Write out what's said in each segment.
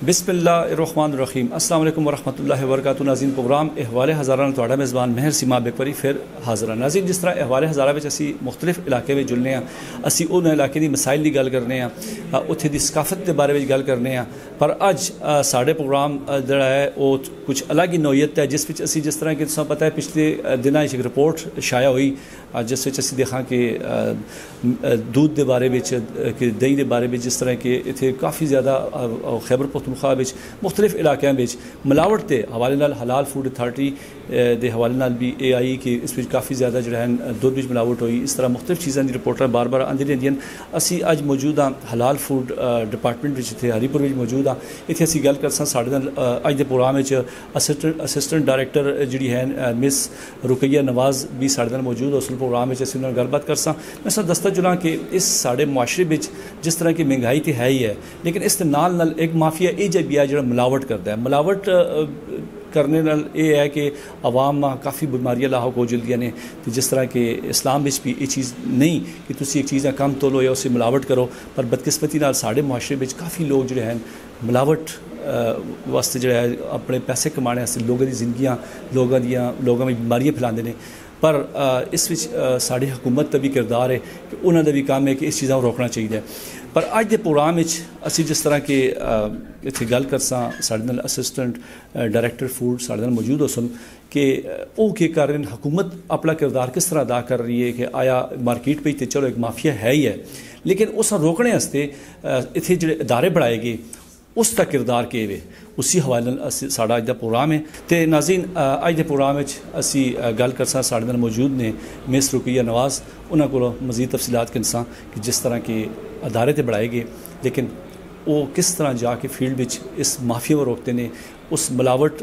بسم اللہ الرحمن الرحیم السلام علیکم ورحمۃ اللہ وبرکاتہ ناظرین پروگرام احوال ہزارہ تھوڑا میزبان مہر سیما بیکوری پھر حاضر ناظرین جس طرح احوال ہزارہ میں اسی مختلف علاقے میں جلنے ہیں اسی ان علاقے دی مسائل دی گل کرنے ہیں اتھے دی ثقافت کے بارے میں گل کرنے ہیں پر اج ساڑھے پروگرام جڑا ہے وہ کچھ الگ ہی نوعیت ہے جس وچ اسی جس طرح کہ تساں پتہ ہے پچھلے دنوں ایک رپورٹ شائع ہوئی جس وچ اسی دیکھاں کہ دودھ دے بارے وچ کہ دہی دے بارے وچ جس طرح کہ اتھے کافی زیادہ خیبر پختونخوا وچ مختلف علاقوں میں ملاوٹ کے حوالے نال حلال فوڈ اتھارٹی دے حوالے نال بھی اے آئی کہ اس وچ کافی زیادہ جو ہے دودھ وچ ملاوٹ ہوئی اس طرح مختلف چیزاں دی رپورٹاں بار بار آندی رہندیاں اسی اج موجود ہاں حلال فوڈ ڈپارٹمنٹ وچ اتھے ہری پور وچ موجود ہاں اتھے اسی گل کرساں ساڈے نال اج دے پروگرام وچ اسسٹنٹ ڈائریکٹر جڑی ہے مس رقیہ نواز بھی ساڈے نال موجود اس پروگرام وچ اسی نال گل بات کرساں میں سا دستا چلاں کہ اس ساڈے معاشرے وچ جس طرح کی مہنگائی تے ہے ہی ہے لیکن اس دے نال ایک مافیا یہ جہ بھی ہے جڑا ملاوٹ کرتا ہے ملاوٹ کرنے نال یہ ہے کہ عوام کافی بیماریاں لاحق ہو جلدیاں نے جس طرح کہ اسلام وچ بھی یہ چیز نہیں کہ تسی ایک چیزاں کم تولو یا اسے ملاوٹ کرو پر بدقسمتی نال ساڈے معاشرے وچ کافی لوگ جڑے ہیں ملاوٹ واسطے جڑا ہے اپنے پیسے کمانے واسطے لوگوں دی زندگیاں لوگوں میں بیماریاں پھیلاندے نے پر اس وچ ساڈی حکومت کا بھی کردار ہے کہ انہوں کا بھی کام ہے کہ اس چیزاں کو روکنا چاہیے پر اج دے پروگرام اسی جس طرح کہ اتنے گل کرساں ساڈے نال اسسٹنٹ ڈائریکٹر فوڈ ساڈے نال موجود ہو سن کہ وہ کیا کر رہے ہیں حکومت اپنا کردار کس طرح ادا کر رہی ہے کہ آیا مارکیٹ پہ چلو ایک مافیا ہے ہی ہے لیکن اس روکنے واسطے اتنے جڑے ادارے بنائے گئے اس کا کردار کیا ہے اسی حوالے ساڈا اج دا پروگرام ہے تے ناظرین اج دے پروگرام اسی گل کرساں ساڈے نال موجود نے مس رقیہ نواز انہاں کولوں مزید تفصیلات کرساں کہ جس طرح کے ادارے تے بڑھائے گئے لیکن وہ کس طرح جا کے فیلڈ وچ اس مافیا کو روکتے ہیں اس ملاوٹ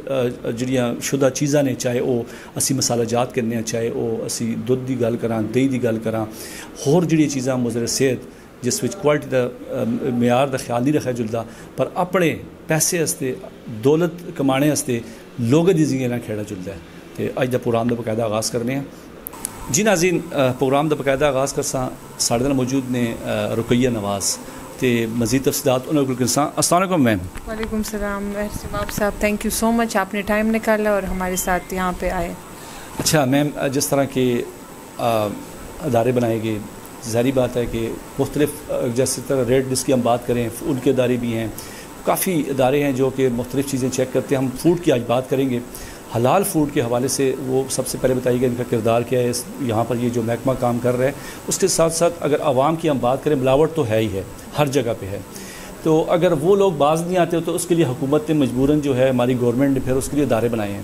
جڑیاں شدہ چیزاں نے چاہے وہ اسی مسالہ جات کرنے ہیں چاہے وہ اسی دودھ دی گل کراں دہی دی گل کراں ہور جڑی چیزاں مضر صحت جس وچ کوالٹی دا معیار دا خیال نہیں رکھا جلدا پر اپنے پیسے واسطے دولت کمانے واسطے لوگوں دی زندگی نال کھیڑا جلدا ہے تے اج دا پروگرام دا باقاعدہ آغاز کرنے ہیں جی ناظرین پروگرام دا باقاعدہ آغاز کرساں ساڈے نال موجود نے رقیہ نواز تے مزید تفصیلات انہوں کو کرساں السلام علیکم میم وعلیکم السلام احتساب صاحب تھینک یو سو مچ آپ نے ٹائم نکالا اور ہمارے ساتھ یہاں پہ آئے اچھا میم جس طرح کے ادارے بنائے گئے ظاہری بات ہے کہ مختلف جیسے طرح ریڈ جس کی ہم بات کریں ان کے ادارے بھی ہیں کافی ادارے ہیں جو کہ مختلف چیزیں چیک کرتے ہیں ہم فوڈ کی آج بات کریں گے حلال فوڈ کے حوالے سے وہ سب سے پہلے بتائیے گا ان کا کردار کیا ہے یہاں پر یہ جو محکمہ کام کر رہا ہے اس کے ساتھ ساتھ اگر عوام کی ہم بات کریں ملاوٹ تو ہے ہی ہے ہر جگہ پہ ہے تو اگر وہ لوگ باز نہیں آتے تو اس کے لیے حکومت نے مجبوراً جو ہے ہماری گورنمنٹ نے پھر اس کے لیے ادارے بنائے ہیں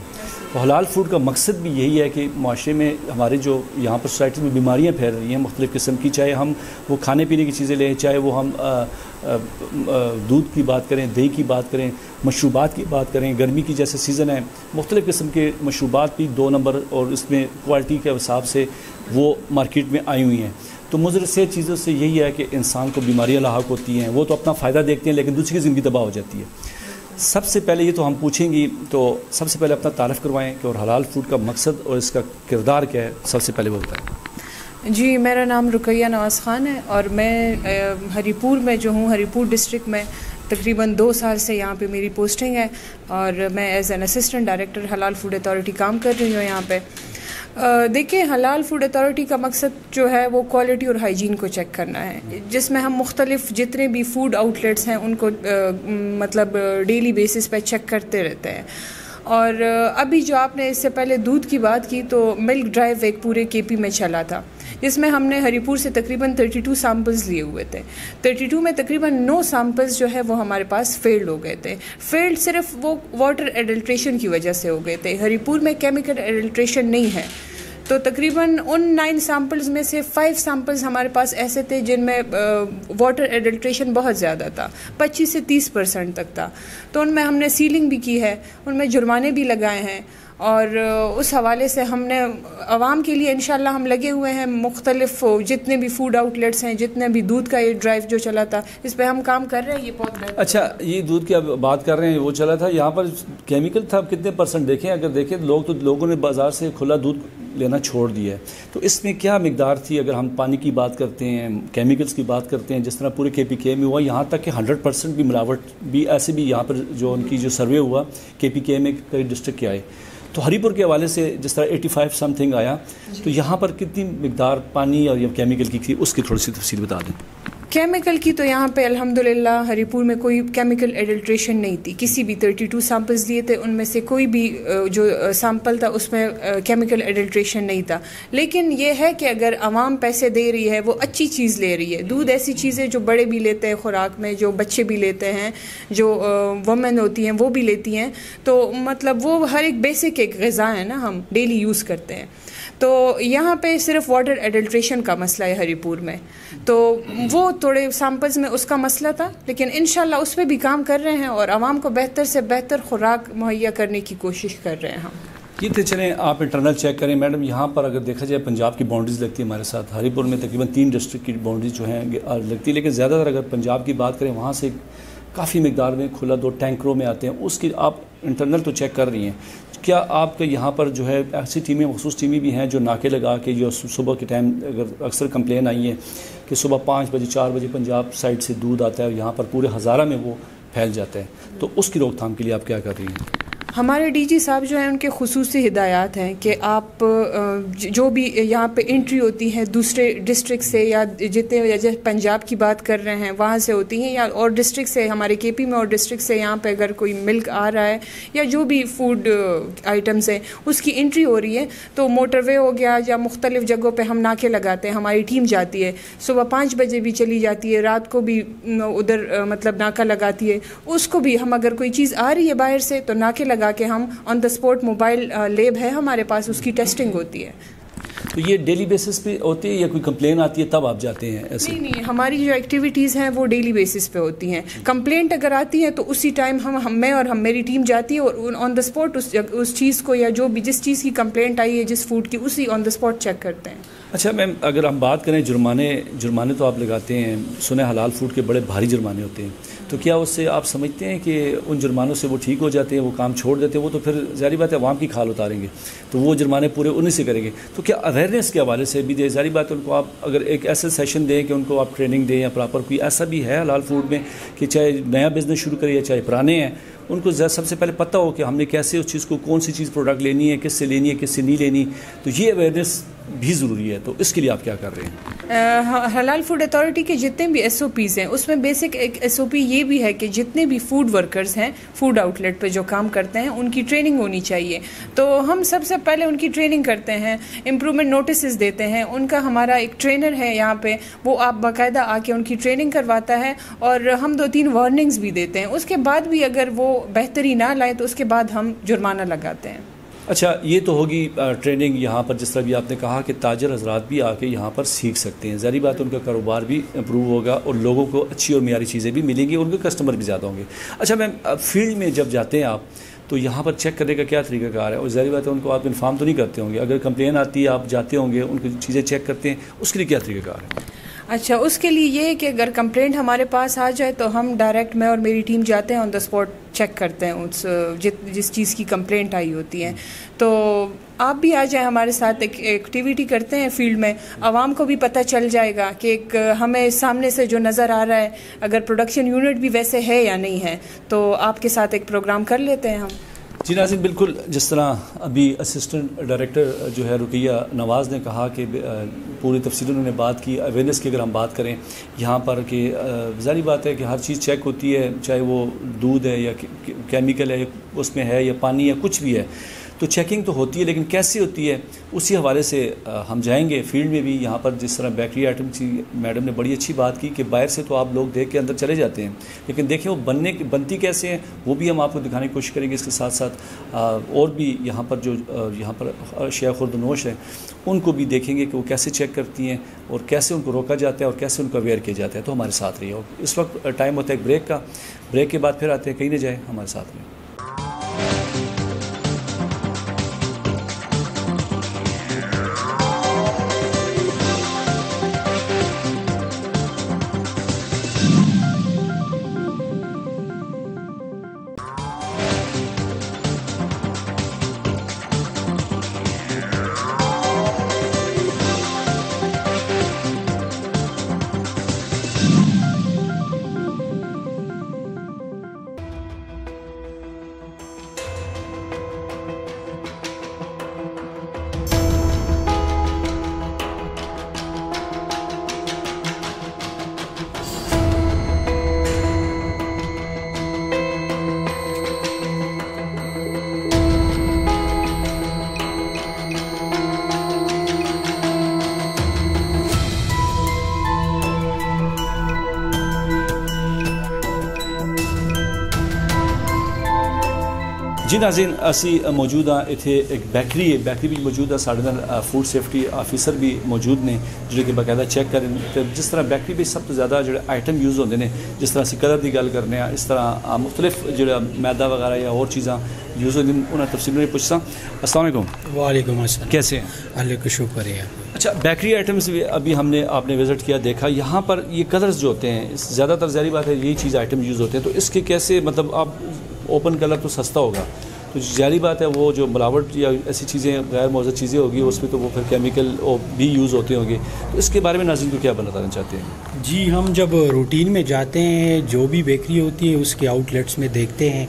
تو حلال فوڈ کا مقصد بھی یہی ہے کہ معاشرے میں ہمارے جو یہاں پر سوسائٹی میں بیماریاں پھیل رہی ہیں مختلف قسم کی چاہے ہم وہ کھانے پینے کی چیزیں لیں چاہے وہ ہم دودھ کی بات کریں دہی کی بات کریں مشروبات کی بات کریں گرمی کی جیسے سیزن ہے مختلف قسم کے مشروبات بھی 2 نمبر اور اس میں کوالٹی کے حساب سے وہ مارکیٹ میں آئی ہوئی ہیں تو مضر صحت چیزوں سے یہی ہے کہ انسان کو بیماریاں لاحق ہوتی ہیں وہ تو اپنا فائدہ دیکھتے ہیں لیکن دوسری کی زندگی تباہ ہو جاتی ہے سب سے پہلے یہ تو ہم پوچھیں گی تو سب سے پہلے اپنا تعارف کروائیں کہ اور حلال فوڈ کا مقصد اور اس کا کردار کیا ہے سب سے پہلے وہ بتائیں جی میرا نام رقیہ نواز خان ہے اور میں ہری پور میں جو ہوں ہری پور ڈسٹرکٹ میں تقریباً 2 سال سے یہاں پہ میری پوسٹنگ ہے اور میں ایز این اسسٹنٹ ڈائریکٹر حلال فوڈ اتھارٹی کام کر رہی ہوں یہاں پہ دیکھیں حلال فوڈ اتھارٹی کا مقصد جو ہے وہ کوالٹی اور ہائیجین کو چیک کرنا ہے جس میں ہم مختلف جتنے بھی فوڈ آؤٹ لیٹس ہیں ان کو مطلب ڈیلی بیسس پہ چیک کرتے رہتے ہیں اور ابھی جو آپ نے اس سے پہلے دودھ کی بات کی تو ملک ڈرائیو ایک پورے کے پی میں چلا تھا جس میں ہم نے ہری پور سے تقریباً 32 سیمپلز لیے ہوئے تھے 32 میں تقریباً 9 سیمپلز جو ہے وہ ہمارے پاس فیلڈ ہو گئے تھے فیلڈ صرف وہ واٹر ایڈلٹریشن کی وجہ سے ہو گئے تھے ہری پور میں کیمیکل ایڈلٹریشن نہیں ہے تو تقریباً ان 9 سیمپلز میں سے 5 سیمپلز ہمارے پاس ایسے تھے جن میں واٹر ایڈلٹریشن بہت زیادہ تھا 25 سے 30% تک تھا تو ان میں ہم نے سیلنگ بھی کی ہے ان میں جرمانے بھی لگائے ہیں اور اس حوالے سے ہم نے عوام کے لیے انشاءاللہ ہم لگے ہوئے ہیں. مختلف جتنے بھی فوڈ آؤٹلیٹس ہیں, جتنے بھی دودھ کا یہ ڈرائیو جو چلا تھا, اس پہ ہم کام کر رہے ہیں. یہ بہت بہتر. اچھا, یہ دودھ کی آپ بات کر رہے ہیں, وہ چلا تھا یہاں پر کیمیکل تھا, کتنے % دیکھیں, اگر دیکھیں لوگوں نے بازار سے کھلا دودھ لینا چھوڑ دیا ہے, تو اس میں کیا مقدار تھی؟ اگر ہم پانی کی بات کرتے ہیں, کیمیکلز کی بات کرتے ہیں, جس طرح پورے KPK میں ہوا, یہاں تک کہ 100% بھی ملاوٹ بھی ایسے بھی یہاں پر جو ان کی جو سروے ہوا KPK میں کئی ڈسٹرکٹ کے آئے, تو ہری پور کے حوالے سے جس طرح 85 سم تھنگ آیا, تو یہاں پر کتنی مقدار پانی اور یہ کیمیکل کی تھی, اس کی تھوڑی سی تفصیل بتا دیں. کیمیکل کی تو یہاں پہ الحمدللہ ہری پور میں کوئی کیمیکل ایڈلٹریشن نہیں تھی. کسی بھی 32 سیمپلز دیے تھے, ان میں سے کوئی بھی جو سیمپل تھا اس میں کیمیکل ایڈلٹریشن نہیں تھا. لیکن یہ ہے کہ اگر عوام پیسے دے رہی ہے, وہ اچھی چیز لے رہی ہے. دودھ ایسی چیز ہے جو بڑے بھی لیتے ہیں خوراک میں, جو بچے بھی لیتے ہیں, جو وومن ہوتی ہیں وہ بھی لیتی ہیں, تو مطلب وہ ہر ایک بیسک ایک غذا ہے نا, ہم ڈیلی یوز کرتے ہیں. تو یہاں پہ صرف واٹر ایڈلٹریشن کا مسئلہ ہے ہری پور میں, تو وہ تھوڑے سیمپلز میں اس کا مسئلہ تھا, لیکن انشاءاللہ اس پہ بھی کام کر رہے ہیں اور عوام کو بہتر سے بہتر خوراک مہیا کرنے کی کوشش کر رہے ہیں ہم. یہ تھے, چلیں آپ انٹرنل چیک کریں. میڈم یہاں پر اگر دیکھا جائے پنجاب کی باؤنڈریز لگتی ہے ہمارے ساتھ, ہری پور میں تقریباً 3 ڈسٹرکٹ کی باؤنڈریز جو ہیں لگتی ہے, لیکن زیادہ تر اگر پنجاب کی بات کریں وہاں سے کافی مقدار میں کھلا دودھ ٹینکروں میں آتے ہیں. اس کی آپ انٹرنل تو چیک کر رہی ہیں, کیا آپ کے یہاں پر جو ہے ایسی ٹیمیں, مخصوص ٹیمیں بھی ہیں جو ناکے لگا کے, جو صبح کے ٹائم اگر اکثر کمپلین آئی ہے کہ صبح 5 بجے 4 بجے پنجاب سائڈ سے دودھ آتا ہے اور یہاں پر پورے ہزارہ میں وہ پھیل جاتا ہے, تو اس کی روک تھام کے لیے آپ کیا کر رہی ہیں؟ ہمارے DG صاحب جو ہیں ان کے خصوصی ہدایات ہیں کہ آپ جو بھی یہاں پہ انٹری ہوتی ہیں دوسرے ڈسٹرکٹ سے, یا جتنے جیسے پنجاب کی بات کر رہے ہیں وہاں سے ہوتی ہیں, یا اور ڈسٹرکٹ سے, ہمارے KP میں اور ڈسٹرکٹ سے یہاں پہ اگر کوئی ملک آ رہا ہے یا جو بھی فوڈ آئٹمس ہیں اس کی انٹری ہو رہی ہے, تو موٹر وے ہو گیا یا مختلف جگہوں پہ ہم ناکے لگاتے ہیں. ہماری ٹیم جاتی ہے, صبح 5 بجے بھی چلی جاتی ہے, رات کو بھی ادھر مطلب ناکہ لگاتی ہے. اس کو بھی ہم اگر کوئی چیز آ رہی ہے باہر سے تو ناکے لگا کہ ہم آن دا اسپاٹ, موبائل لیب ہے ہمارے پاس, اس کی ٹیسٹنگ ہوتی ہے. تو یہ ڈیلی بیسس پہ ہوتی ہے یا کوئی کمپلین آتی ہے تب آپ جاتے ہیں ایسے؟ نہیں, ہماری جو ایکٹیویٹیز ہیں وہ ڈیلی بیسس پہ ہوتی ہیں. کمپلینٹ اگر آتی ہے تو اسی ٹائم میں اور میری ٹیم جاتی ہے اور آن دا اسپاٹ اس چیز کو, یا جو بھی جس چیز کی کمپلینٹ آئی ہے جس فوڈ کی, اسی آن دا اسپاٹ چیک کرتے ہیں. اچھا میم, اگر ہم بات کریں جرمانے تو آپ لگاتے ہیں, سنے حلال فوڈ کے بڑے بھاری جرمانے ہوتے ہیں, تو کیا اس سے آپ سمجھتے ہیں کہ ان جرمانوں سے وہ ٹھیک ہو جاتے ہیں, وہ کام چھوڑ دیتے ہیں؟ وہ تو پھر ظاہری بات ہے عوام کی کھال اتاریں گے, تو وہ جرمانے پورے انہیں سے کریں گے. تو کیا اویئرنیس کے حوالے سے بھی ظاہری بات ہے ان کو آپ اگر ایک ایسا سیشن دیں کہ ان کو آپ ٹریننگ دیں, یا پراپر کوئی ایسا بھی ہے حلال فوڈ میں کہ چاہے نیا بزنس شروع کرے یا چاہے پرانے ہیں, ان کو سب سے پہلے پتہ ہو کہ ہم نے کیسے اس چیز کو, کون سی چیز پروڈکٹ لینی ہے, کس سے لینی ہے, کس سے نہیں لینی, تو یہ اویئرنیس بھی ضروری ہے. تو اس کے لیے آپ کیا کر رہے ہیں؟ حلال فوڈ اتھارٹی کے جتنے بھی SOPs ہیں اس میں بیسک ایک SOP یہ بھی ہے کہ جتنے بھی فوڈ ورکرز ہیں فوڈ آؤٹ لیٹ پہ جو کام کرتے ہیں ان کی ٹریننگ ہونی چاہیے. تو ہم سب سے پہلے ان کی ٹریننگ کرتے ہیں, امپرومنٹ نوٹسز دیتے ہیں. ان کا ہمارا ایک ٹرینر ہے یہاں پہ, وہ آپ باقاعدہ آ کے ان کی ٹریننگ کرواتا ہے, اور ہم 2-3 وارننگز بھی دیتے ہیں. اس کے بعد بھی اگر وہ بہتری نہ لائیں تو اس کے بعد ہم جرمانہ لگاتے ہیں. اچھا, یہ تو ہوگی ٹریننگ یہاں پر, جس طرح بھی آپ نے کہا کہ تاجر حضرات بھی آ کے یہاں پر سیکھ سکتے ہیں. ظاہری بات ہے ان کا کاروبار بھی امپروو ہوگا اور لوگوں کو اچھی اور معیاری چیزیں بھی ملیں گی, ان کے کسٹمر بھی زیادہ ہوں گے. اچھا میم, فیلڈ میں جب جاتے ہیں آپ تو یہاں پر چیک کرنے کا کیا طریقہ کار ہے؟ اور ظاہری بات ہے ان کو آپ انفارم تو نہیں کرتے ہوں گے, اگر کمپلین آتی ہے آپ جاتے ہوں گے, ان کی چیزیں چیک کرتے ہیں, اس کے لیے کیا طریقہ کار ہے؟ اچھا, اس کے لیے یہ ہے کہ اگر کمپلینٹ ہمارے پاس آ جائے تو ہم ڈائریکٹ, میں اور میری ٹیم جاتے ہیں, آن دا اسپاٹ چیک کرتے ہیں اس جس چیز کی کمپلینٹ آئی ہوتی ہے. تو آپ بھی آ جائیں ہمارے ساتھ, ایک ایکٹیویٹی کرتے ہیں فیلڈ میں, عوام کو بھی پتہ چل جائے گا کہ ایک ہمیں سامنے سے جو نظر آ رہا ہے, اگر پروڈکشن یونٹ بھی ویسے ہے یا نہیں ہے, تو آپ کے ساتھ ایک پروگرام کر لیتے ہیں ہم. جی ناظرین, بالکل جس طرح ابھی اسسٹنٹ ڈائریکٹر جو ہے رقیہ نواز نے کہا کہ پوری تفصیل انہوں نے بات کی. اویئرنیس کی اگر ہم بات کریں یہاں پر, کہ ظاہری بات ہے کہ ہر چیز چیک ہوتی ہے, چاہے وہ دودھ ہے یا کیمیکل ہے اس میں ہے, یا پانی ہے, کچھ بھی ہے, تو چیکنگ تو ہوتی ہے, لیکن کیسی ہوتی ہے اسی حوالے سے ہم جائیں گے فیلڈ میں بھی. یہاں پر جس طرح بیکری آئٹم کی میڈم نے بڑی اچھی بات کی کہ باہر سے تو آپ لوگ دیکھ کے اندر چلے جاتے ہیں, لیکن دیکھیں وہ بنتی کیسے ہیں وہ بھی ہم آپ کو دکھانے کی کوشش کریں گے. اس کے ساتھ ساتھ اور بھی یہاں پر جو یہاں پر شیخ خوردنوش ہے ان کو بھی دیکھیں گے کہ وہ کیسے چیک کرتی ہیں اور کیسے ان کو روکا جاتا ہے اور کیسے ان کو اویئر کیا جاتا ہے. تو ہمارے ساتھ رہیے. اس وقت ٹائم ہوتا ہے ایک بریک کا, بریک کے بعد پھر آتے ہیں, کہیں نہ جائیں, ہمارے ساتھ رہیے. جی ناظرین اسی موجود ہاں اتنے ایک بیکری بھی موجود ہے سارے فوڈ سیفٹی آفیسر بھی موجود نے جڑے کہ باقاعدہ چیک کریں جس طرح بیکری بھی سب تو زیادہ جڑے آئٹم یوز ہوتے ہیں جس طرح اسی کلر کی گل کرنے ہیں اس طرح مختلف جڑا میدا وغیرہ یا اور چیزاں یوز ہوتی ہیں انہیں تفصیل میں پوچھتا. السلام علیکم. وعلیکم السلام. کیسے ہیں؟ اللہ کا شکر ہے. اچھا بیکری آئٹمس بھی ابھی آپ نے وزٹ کیا دیکھا یہاں پر یہ کلرز جو ہوتے ہیں زیادہ تر ظاہری بات ہے یہی چیز آئٹم یوز ہوتے ہیں تو اس کے کیسے مطلب آپ اوپن کلر تو سستا ہوگا تو ظاہری بات ہے وہ جو ملاوٹ یا ایسی چیزیں غیر موزہ چیزیں ہوگی اس میں تو وہ پھر کیمیکل بھی یوز ہوتے ہوں گے تو اس کے بارے میں ناظرین کو کیا بتانا چاہتے ہیں؟ جی ہم جب روٹین میں جاتے ہیں جو بھی بیکری ہوتی ہے اس کے آؤٹ لیٹس میں دیکھتے ہیں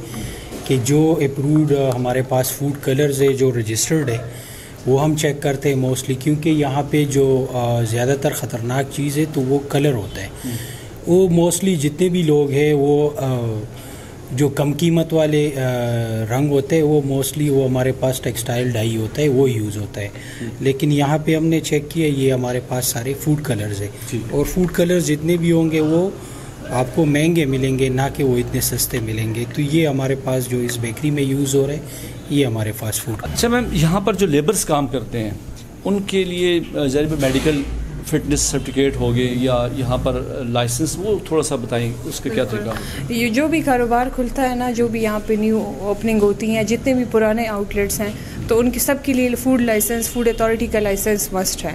کہ جو اپروڈ ہمارے پاس فوڈ کلرز ہے جو رجسٹرڈ ہے وہ ہم چیک کرتے ہیں موسٹلی کیونکہ یہاں پہ جو زیادہ تر خطرناک چیز ہے تو وہ کلر ہوتا ہے. وہ موسٹلی جتنے بھی لوگ ہیں وہ جو کم قیمت والے رنگ ہوتے ہیں وہ موسٹلی وہ ہمارے پاس ٹیکسٹائل ڈائی ہوتا ہے وہ یوز ہوتا ہے لیکن یہاں پہ ہم نے چیک کیا یہ ہمارے پاس سارے فوڈ کلرز ہیں اور فوڈ کلرز جتنے بھی ہوں گے وہ آپ کو مہنگے ملیں گے نہ کہ وہ اتنے سستے ملیں گے. تو یہ ہمارے پاس جو اس بیکری میں یوز ہو رہے ہیں یہ ہمارے فاسٹ فوڈ. اچھا میم یہاں پر جو لیبرز کام کرتے ہیں ان کے لیے ظاہر میڈیکل فٹنس سرٹیفکیٹ ہو گئے یا یہاں پر لائسنس وہ تھوڑا سا بتائیں اس کا کیا طریقہ؟ یہ جو بھی کاروبار کھلتا ہے نا جو بھی یہاں پہ نیو اوپننگ ہوتی ہیں جتنے بھی پرانے آؤٹ لیٹس ہیں تو ان کی سب کے لیے فوڈ لائسنس فوڈ اتھارٹی کا لائسنس مسٹ ہے.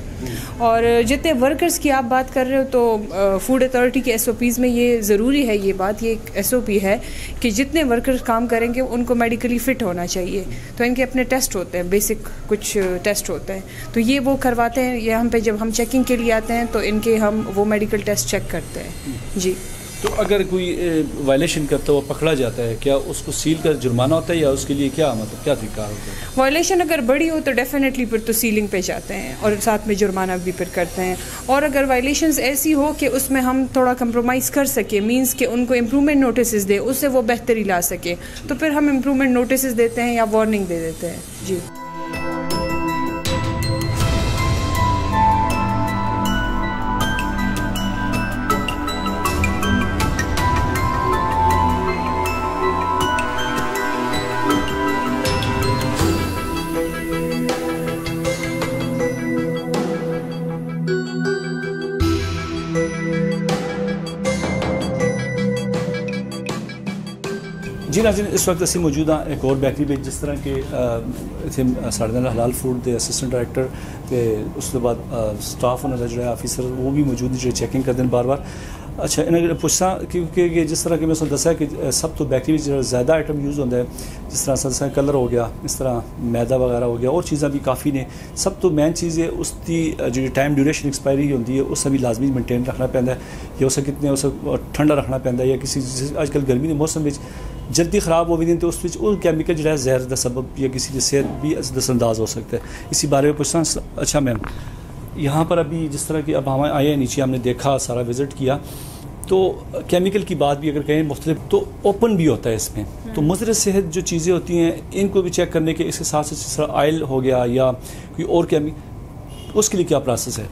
اور جتنے ورکرز کی آپ بات کر رہے ہو تو فوڈ اتھارٹی کے SOPs میں یہ ضروری ہے یہ بات یہ ایک SOP ہے کہ جتنے ورکرز کام کریں گے ان کو میڈیکلی فٹ ہونا چاہیے تو ان کے اپنے ٹیسٹ ہوتے ہیں بیسک کچھ ٹیسٹ ہوتے ہیں تو یہ وہ کرواتے ہیں یہ ہم پہ جب ہم چیکنگ کے لیے آتے ہیں تو ان کے ہم وہ میڈیکل ٹیسٹ چیک کرتے ہیں. جی تو اگر کوئی وائلیشن کرتا ہوا پکڑا جاتا ہے کیا اس کو سیل کر جرمانہ ہوتا ہے یا اس کے لیے کیا مطلب کیا طریقہ ہوتا ہے؟ وائلیشن اگر بڑی ہو تو ڈیفینیٹلی پھر تو سیلنگ پہ جاتے ہیں اور ساتھ میں جرمانہ بھی پھر کرتے ہیں. اور اگر وائلیشنز ایسی ہو کہ اس میں ہم تھوڑا کمپرومائز کر سکیں مینس کہ ان کو امپرومنٹ نوٹسز دیں اس سے وہ بہتری لا سکے تو پھر ہم امپرومنٹ نوٹسز دیتے ہیں یا وارننگ دے دیتے ہیں. جی جی ناظرین اس وقت اسی موجود ہاں ایک اور بیکری پہ جس طرح کہ سارے حلال فوڈ کے اسسٹنٹ ڈائریکٹر تے اس کے بعد سٹاف انہوں نے جو ہے آفیسر وہ بھی موجود جو چیکنگ کرتے ہیں بار بار. اچھا انہیں پوچھتا کیونکہ یہ جس طرح کہ میں اس دسا کہ سب تو بیکری میں زیادہ آئٹم یوز ہوتا ہے جس طرح سر کلر ہو گیا اس طرح میدا وغیرہ ہو گیا اور چیزاں بھی کافی نے سب تو مین چیز ہے اس کی جو ٹائم ڈیوریشن ایکسپائری ہوتی ہے اس سے بھی لازمی مینٹین رکھنا پہنتا ہے یا اسے کتنے اسے ٹھنڈا رکھنا پہنتا ہے یا کسی آج کل گرمی کے موسم میں جلدی خراب ہو بھی تو اس وہ کیمیکل جو ہے زہر کا سبب یا کسی کی صحت بھی دس انداز ہو سکتا ہے. اسی بارے میں پوچھتا ہوں. اچھا میم یہاں پر ابھی جس طرح کہ اب ہم آئے ہیں نیچے ہم نے دیکھا سارا وزٹ کیا تو کیمیکل کی بات بھی اگر کہیں مختلف تو اوپن بھی ہوتا ہے اس میں تو مضر صحت جو چیزیں ہوتی ہیں ان کو بھی چیک کرنے کے اس کے ساتھ ساتھ جس طرح آئل ہو گیا یا کوئی اور کیمیکل اس کے لیے کیا پروسیس ہے؟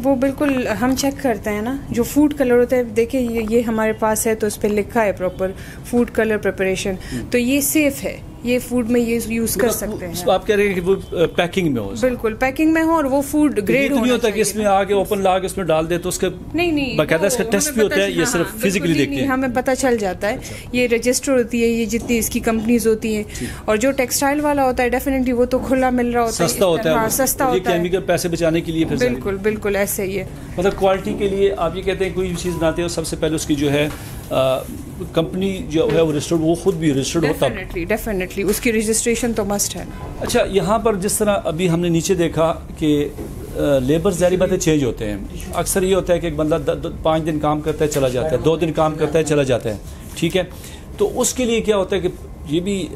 وہ بالکل ہم چیک کرتے ہیں نا جو فوڈ کلر ہوتا ہے دیکھیں یہ ہمارے پاس ہے تو اس پہ لکھا ہے پراپر فوڈ کلر پریپریشن تو یہ سیف ہے یہ فوڈ میں یہ یوز کر سکتے ہیں. آپ کہہ رہے ہیں کہ وہ پیکنگ میں ہو بالکل پیکنگ میں ہو اور وہ فوڈ گریڈ نہیں ہوتا کہ اس میں آ کے اوپن لا کے اس میں ڈال دے تو اس کا نہیں باقاعدہ اس کا ٹیسٹ بھی ہوتا ہے یہ صرف فزیکلی دیکھتے ہیں ہمیں پتہ چل جاتا ہے یہ رجسٹر ہوتی ہے یہ جتنی اس کی کمپنیز ہوتی ہیں اور جو ٹیکسٹائل والا ہوتا ہے ڈیفینیٹلی وہ تو کھلا مل رہا ہوتا ہے سستا ہوتا ہے سستا ہوتا ہے کیمیکل پیسے بچانے کے لیے بالکل بالکل ایسے ہی ہے. مطلب کوالٹی کے لیے آپ یہ کہتے ہیں کوئی بھی چیز بناتے ہیں سب سے پہلے اس کی جو ہے کمپنی جو ہے وہ رجسٹرڈ وہ خود بھی رجسٹرڈ ہوتا ہے ڈیفینیٹلی اس کی رجسٹریشن تو مسٹ ہے. اچھا یہاں پر جس طرح ابھی ہم نے نیچے دیکھا کہ لیبر ظاہری باتیں چینج ہوتے ہیں اکثر یہ ہوتا ہے کہ ایک بندہ 5 دن کام کرتا ہے چلا جاتا ہے 2 دن کام کرتا ہے چلا جاتا ہے ٹھیک ہے تو اس کے لیے کیا ہوتا ہے کہ یہ بھی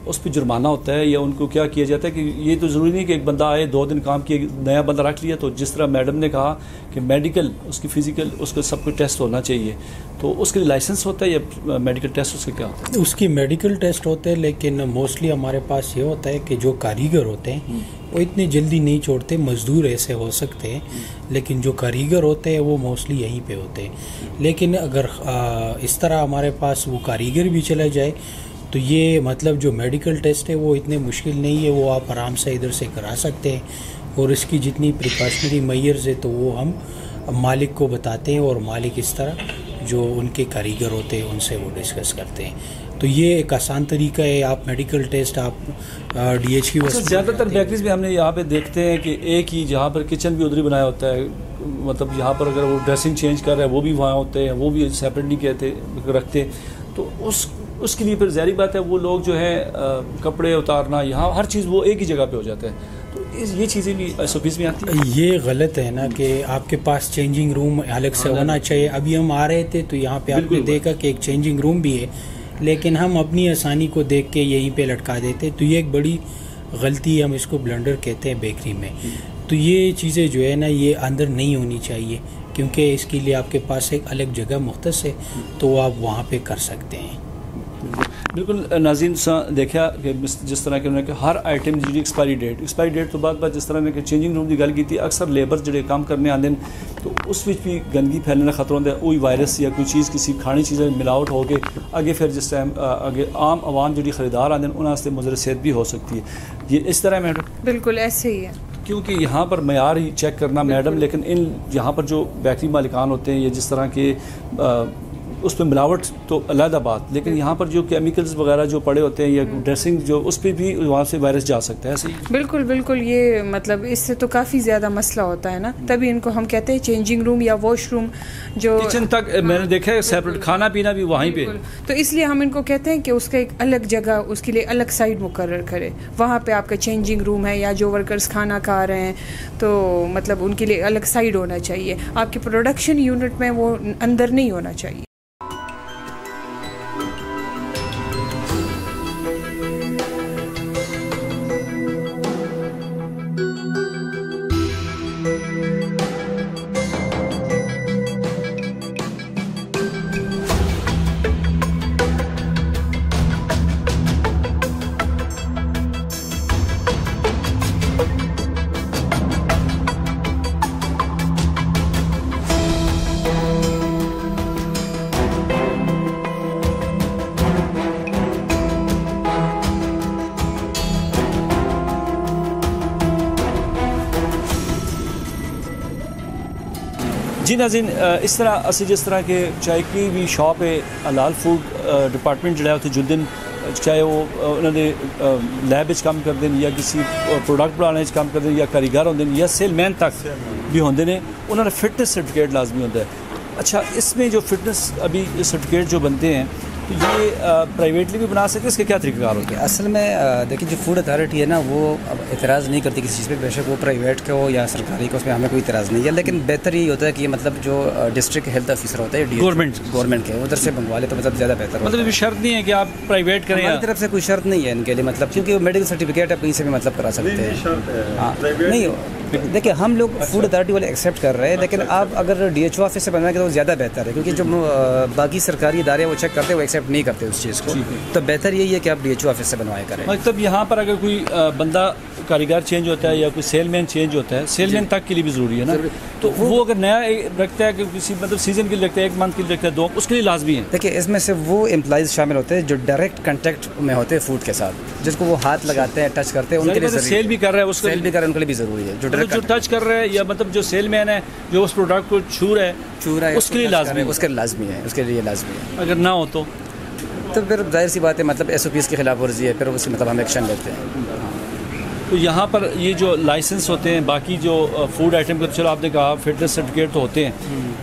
اس پہ جرمانہ ہوتا ہے یا ان کو کیا کیا جاتا ہے کہ یہ تو ضروری نہیں کہ ایک بندہ آئے 2 دن کام کیا نیا بندہ رکھ لیا تو جس طرح میڈم نے کہا کہ میڈیکل اس کی فزیکل اس کا سب کچھ ٹیسٹ ہونا چاہیے تو اس کے لیے لائسنس ہوتا ہے یا میڈیکل ٹیسٹ اس کا کیا ہوتا ہے؟ اس کی میڈیکل ٹیسٹ ہوتے ہیں لیکن موسٹلی ہمارے پاس یہ ہوتا ہے کہ جو کاریگر ہوتے ہیں وہ اتنے جلدی نہیں چھوڑتے مزدور ایسے ہو سکتے ہیں لیکن جو کاریگر ہوتے ہیں وہ موسٹلی یہیں پہ ہوتے ہیں. لیکن اگر اس طرح ہمارے پاس وہ کاریگر بھی چلا جائے تو یہ مطلب جو میڈیکل ٹیسٹ ہے وہ اتنے مشکل نہیں ہے, وہ آپ آرام سے ادھر سے کرا سکتے ہیں, اور اس کی جتنی پریکاشنری میئرز ہے تو وہ ہم مالک کو بتاتے ہیں, اور مالک اس طرح جو ان کے کاریگر ہوتے ہیں ان سے وہ ڈسکس کرتے ہیں. تو یہ ایک آسان طریقہ ہے. آپ میڈیکل ٹیسٹ آپ ڈی ایچ کی زیادہ تر بیکریز میں ہم نے یہاں پہ دیکھتے ہیں کہ ایک ہی جہاں پر کچن بھی ادھر ہی بنایا ہوتا ہے, مطلب یہاں پر اگر وہ ڈریسنگ چینج کر رہا ہے وہ بھی وہاں ہوتے ہیں, وہ بھی سیپریٹ نہیں کہتے رکھتے. تو اس کے لیے پھر ظاہری بات ہے وہ لوگ جو ہے کپڑے اتارنا یہاں ہر چیز وہ ایک ہی جگہ پہ ہو جاتا ہے. تو یہ چیزیں بھی ایس او پیز میں آتی ہیں. یہ غلط ہے نا کہ آپ کے پاس چینجنگ روم الگ سے ہونا چاہیے. ابھی ہم آ رہے تھے تو یہاں پہ آپ نے دیکھا کہ ایک چینجنگ روم بھی ہے, لیکن ہم اپنی آسانی کو دیکھ کے یہیں پہ لٹکا دیتے. تو یہ ایک بڑی غلطی ہے, ہم اس کو بلنڈر کہتے ہیں بیکری میں. تو یہ چیزیں جو ہے نا یہ اندر نہیں ہونی چاہیے, کیونکہ اس کے لیے آپ کے پاس ایک الگ جگہ مختص ہے تو آپ وہاں پہ کر سکتے ہیں. بالکل ناظرین دیکھا کہ جس طرح کہ انہوں نے کہ ہر آئٹم کی ایکسپائری ڈیٹ تو بعد جس طرح نے کہ چینجنگ روم کی گل کی, اکثر لیبر جڑے کام کرنے آتے ہیں تو اس وچ بھی گندگی پھیلنے کا خطرہ ہوتا ہے. وہی وائرس یا کوئی چیز کسی کھانی چیزیں ملاوٹ ہو کے اگے پھر جس ٹائم اگے عام عوام جڑی خریدار آتے ہیں انہوں واسطے مضر صحت بھی ہو سکتی ہے. یہ اس طرح میڈم بالکل ایسے ہی ہے, کیونکہ یہاں پر معیار ہی چیک کرنا میڈم, لیکن ان یہاں پر جو بیکری مالکان ہوتے ہیں یا جس طرح کے اس پہ ملاوٹ تو علیحدہ بات, لیکن یہاں پر جو کیمیکلز وغیرہ جو پڑے ہوتے ہیں یا ڈریسنگ جو اس پہ بھی وہاں سے وائرس جا سکتا ہے. صحیح بالکل یہ مطلب اس سے تو کافی زیادہ مسئلہ ہوتا ہے نا, تبھی ان کو ہم کہتے ہیں چینجنگ روم یا واش روم جو کچن تک میں نے دیکھا ہے سیپریٹ, کھانا پینا بھی وہیں پہ. تو اس لیے ہم ان کو کہتے ہیں کہ اس کا ایک الگ جگہ اس کے لیے الگ سائڈ مقرر کرے, وہاں پہ آپ کا چینجنگ روم ہے یا جو ورکرز کھانا کھا رہے ہیں تو مطلب ان کے لیے الگ سائڈ ہونا چاہیے. آپ کے پروڈکشن یونٹ میں وہ اندر نہیں ہونا چاہیے. جی ناظرین, اس طرح اسی جس طرح کہ چائے کی بھی شاپ ہے حلال فوڈ ڈپارٹمنٹ جڑا ہے جس دن چاہے وہ انہوں نے لیب کام کرتے ہیں یا کسی پروڈکٹ بنانے کام کرتے ہیں یا کاریگر ہوتے ہیں یا سیل مین تک بھی ہوتے ہیں, انہوں نے فٹنس سرٹیفکیٹ لازمی ہوتا ہے. اچھا, اس میں جو فٹنس ابھی سرٹیفکیٹ جو بنتے ہیں تو یہ پرائیویٹلی بھی بنا سکتے, اس کے کیا طریقہ کار ہوتے ہیں؟ اصل میں دیکھیے جو فوڈ اتھارٹی ہے نا وہ اعتراض نہیں کرتی کسی چیز پہ, بے شک وہ پرائیویٹ کا ہو یا سرکاری کا, اس میں ہمیں کوئی اعتراض نہیں ہے. لیکن بہتر یہ ہوتا ہے کہ مطلب جو ڈسٹرکٹ ہیلتھ آفیسر ہوتا ہے گورنمنٹ کے ادھر سے منگوا لے تو مطلب زیادہ بہتر ہوتا ہے. مطلب شرط نہیں ہے کہ آپ پرائیویٹ کریں, ہماری طرف سے کوئی شرط نہیں ہے ان کے لیے, مطلب کیونکہ میڈیکل سرٹیفکیٹ آپ کہیں سے بھی مطلب کرا سکتے ہیں. ہاں نہیں دیکھیے ہم لوگ فوڈ اتھارٹی والے ایکسیپٹ کر رہے ہیں, لیکن آپ اگر ڈی ایچ او آفس سے بنوائیں گے تو زیادہ بہتر ہے, کیونکہ جو باقی سرکاری ادارے وہ چیک کرتے ہیں وہ ایکسیپٹ نہیں کرتے اس چیز کو. تو بہتر یہی ہے کہ آپ ڈی ایچ او آفس سے بنوائے کریں. مطلب یہاں پر اگر کوئی بندہ کاریگر چینج ہوتا ہے یا کوئی سیل مین چینج ہوتا ہے, سیل مین تک کے لیے بھی ضروری ہے نا, تو وہ اگر نیا رکھتا ہے کہ کسی مطلب سیزن کے لیے رکھتا ہے, 1 منتھ کے لیے رکھتا ہے, 2, اس کے لیے لازمی ہے. دیکھیے اس میں سے وہ امپلائیز شامل ہوتے ہیں جو ڈائریکٹ کنٹیکٹ میں ہوتے ہیں فوڈ کے ساتھ, جس کو وہ ہاتھ لگاتے ہیں, ٹچ کرتے ہیں, ان کے لیے سیل بھی کر رہا ہے, اس سیل بھی کر رہے ہیں, ان کے لیے بھی ضروری ہے. جو ٹچ کر رہا ہے یا مطلب جو سیل مین ہے جو اس پروڈکٹ کو چھو رہا ہے اس کے لیے لازمی ہے, اس کے لازمی ہے, اس کے لیے لازمی ہے. اگر نہ ہو تو پھر ظاہر سی بات ہے مطلب ایس او پیز کی خلاف ورزی ہے, پھر اس مطلب ہم ایکشن لیتے ہیں. تو یہاں پر یہ جو لائسنس ہوتے ہیں باقی جو فوڈ آئٹم کا, چلو آپ نے کہا فٹنس سرٹیفکیٹ تو ہوتے ہیں,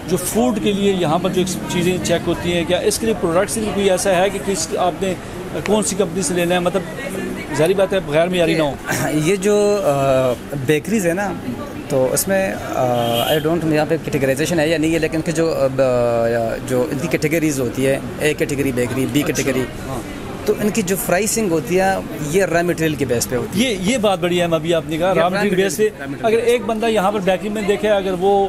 جو فوڈ کے لیے یہاں پر جو چیزیں چیک ہوتی ہیں, کیا اس کے لیے پروڈکٹس میں کوئی ایسا ہے کہ کس آپ نے کون سی کمپنی سے لینا ہے, مطلب ظاہری بات ہے غیر معیاری نہ ہو؟ یہ جو بیکریز ہے نا تو اس میں آئی ڈونٹ یہاں پہ کیٹیگرائزیشن ہے یا نہیں ہے, لیکن کہ جو ان کی کیٹیگریز ہوتی ہے, a category bakery, be category, تو ان کی جو پرائسنگ ہوتی ہے یہ را مٹیریل کے بیس پہ ہوتی ہے. یہ بات بڑی ہے, ابھی آپ نے کہا را مٹیریل بیس پہ. اگر ایک بندہ یہاں پر بیکری میں دیکھے, اگر وہ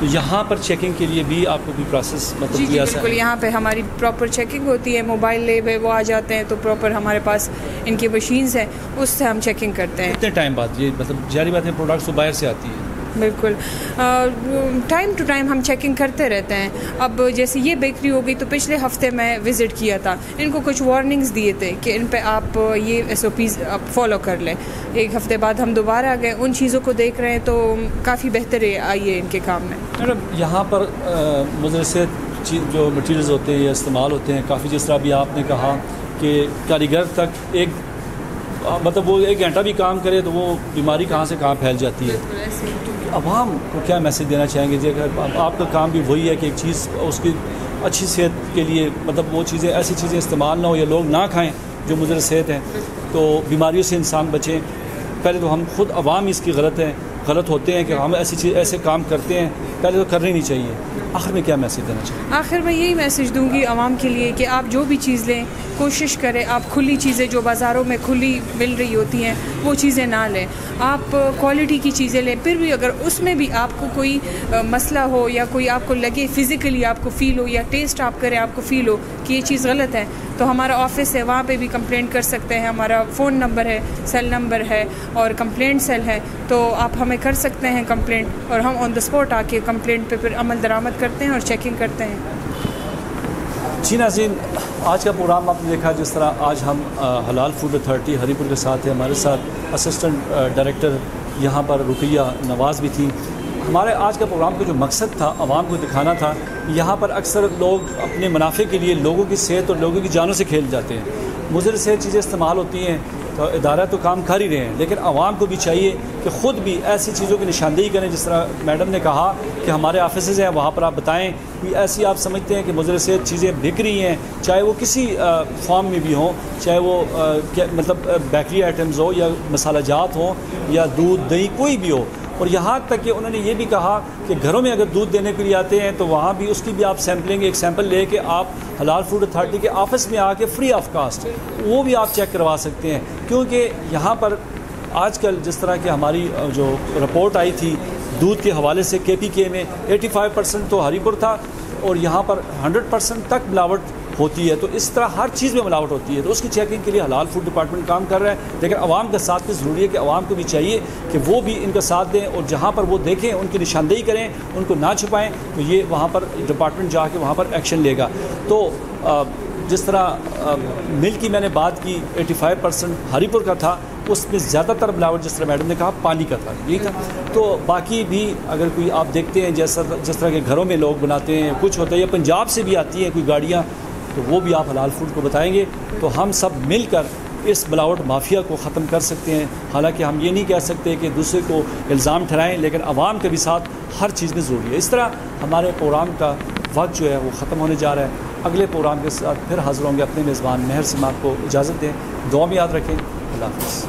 تو یہاں پر چیکنگ کے لیے بھی آپ کو بھی پروسیس مطلب جی بالکل، یہاں پہ ہماری پراپر چیکنگ ہوتی ہے، موبائل لیب ہے وہ آ جاتے ہیں تو پراپر ہمارے پاس ان کی مشینز ہیں، اس سے ہم چیکنگ کرتے ہیں. کتنے ٹائم بعد یہ مطلب ظاہری بات ہے پروڈکٹس تو باہر سے آتی ہے؟ بالکل ٹائم ٹو ٹائم ہم چیکنگ کرتے رہتے ہیں. اب جیسے یہ بیکری ہو گئی تو پچھلے ہفتے میں وزٹ کیا تھا، ان کو کچھ وارننگز دیے تھے کہ ان پہ آپ یہ SOPs آپ فالو کر لیں. ایک ہفتے بعد ہم دوبارہ گئے، ان چیزوں کو دیکھ رہے ہیں تو کافی بہتر آئی ہے ان کے کام میں. میڈم یہاں پر مدرسے جو مٹیریلز ہوتے ہیں یا استعمال ہوتے ہیں کافی، جس طرح ابھی آپ نے کہا کہ کاریگر تک ایک مطلب وہ 1 گھنٹہ بھی کام کرے تو وہ بیماری کہاں سے کہاں پھیل جاتی ہے. عوام کو کیا میسج دینا چاہیں گے؟ جی اگر آپ کا کام بھی وہی ہے کہ ایک چیز اس کی اچھی صحت کے لیے مطلب وہ چیزیں ایسی چیزیں استعمال نہ ہو یا لوگ نہ کھائیں جو مضر صحت ہیں، تو بیماریوں سے انسان بچیں. پہلے تو ہم خود عوام اس کی غلط ہوتے ہیں کہ ہم ایسے کام کرتے ہیں، پہلے تو کرنے نہیں چاہیے. آخر میں کیا میسج دینا چاہیے؟ آخر میں یہی میسج دوں گی عوام کے لیے کہ آپ جو بھی چیز لیں کوشش کریں آپ کھلی چیزیں جو بازاروں میں کھلی مل رہی ہوتی ہیں وہ چیزیں نہ لیں، آپ کوالٹی کی چیزیں لیں. پھر بھی اگر اس میں بھی آپ کو کوئی مسئلہ ہو یا کوئی آپ کو لگے فزیکلی آپ کو فیل ہو یا ٹیسٹ آپ کریں آپ کو فیل ہو کہ یہ چیز غلط ہے، تو ہمارا آفس ہے وہاں پہ بھی کمپلینٹ کر سکتے ہیں. ہمارا فون نمبر ہے، سیل نمبر ہے اور کمپلینٹ سیل ہے، تو آپ ہمیں کر سکتے ہیں کمپلینٹ اور ہم آن دا اسپاٹ آ کے کمپلینٹ پہ پھر عمل درآمد کرتے ہیں اور چیکنگ کرتے ہیں. جی ناظرین، آج کا پروگرام آپ نے دیکھا جس طرح آج ہم حلال فوڈ اتھارٹی ہری پور کے ساتھ ہیں. ہمارے ساتھ اسسٹنٹ ڈائریکٹر یہاں پر رقیہ نواز بھی تھیں. ہمارے آج کا پروگرام کا جو مقصد تھا عوام کو دکھانا تھا یہاں پر اکثر لوگ اپنے منافع کے لیے لوگوں کی صحت اور لوگوں کی جانوں سے کھیل جاتے ہیں. مضر صحت چیزیں استعمال ہوتی ہیں تو ادارہ تو کام کر ہی رہے ہیں، لیکن عوام کو بھی چاہیے کہ خود بھی ایسی چیزوں کی نشاندہی کریں. جس طرح میڈم نے کہا کہ ہمارے آفیسز ہیں وہاں پر آپ بتائیں کہ ایسی آپ سمجھتے ہیں کہ مضر صحت چیزیں بک رہی ہیں، چاہے وہ کسی فارم میں بھی ہوں، چاہے وہ مطلب بیکری آئٹمز ہو یا مسالہ جات ہوں یا دودھ دہی کوئی بھی ہو. اور یہاں تک کہ انہوں نے یہ بھی کہا کہ گھروں میں اگر دودھ دینے کے لیے آتے ہیں تو وہاں بھی اس کی بھی آپ سیمپلنگ ایک سیمپل لے کے آپ حلال فوڈ اتھارٹی کے آفس میں آ کے فری آف کاسٹ وہ بھی آپ چیک کروا سکتے ہیں. کیونکہ یہاں پر آج کل جس طرح کہ ہماری جو رپورٹ آئی تھی دودھ کے حوالے سے KPK میں 85% تو ہری پور تھا اور یہاں پر 100% تک ملاوٹ ہوتی ہے. تو اس طرح ہر چیز میں ملاوٹ ہوتی ہے، تو اس کی چیکنگ کے لیے حلال فوڈ ڈپارٹمنٹ کام کر رہا ہے. لیکن عوام کا ساتھ بھی ضروری ہے کہ عوام کو بھی چاہیے کہ وہ بھی ان کا ساتھ دیں اور جہاں پر وہ دیکھیں ان کی نشاندہی کریں، ان کو نہ چھپائیں، تو یہ وہاں پر ڈپارٹمنٹ جا کے وہاں پر ایکشن لے گا. تو جس طرح ملک کی میں نے بات کی 85% ہری پور کا تھا، اس میں زیادہ تر ملاوٹ جس طرح میڈم نے کہا پانی کا تھا، یہی تھا. تو باقی بھی اگر کوئی آپ دیکھتے ہیں جس طرح کے گھروں میں لوگ بناتے ہیں کچھ ہوتا ہے یا پنجاب سے بھی آتی ہیں کوئی گاڑیاں، تو وہ بھی آپ حلال فوڈ کو بتائیں گے تو ہم سب مل کر اس ملاوٹ مافیا کو ختم کر سکتے ہیں. حالانکہ ہم یہ نہیں کہہ سکتے کہ دوسرے کو الزام ٹھہرائیں، لیکن عوام کا بھی ساتھ ہر چیز میں ضروری ہے. اس طرح ہمارے پروگرام کا وقت جو ہے وہ ختم ہونے جا رہا ہے. اگلے پروگرام کے ساتھ پھر حاضر ہوں گے. اپنے میزبان مہر سماعت کو اجازت دیں، دعا میں یاد رکھیں. اللہ حافظ.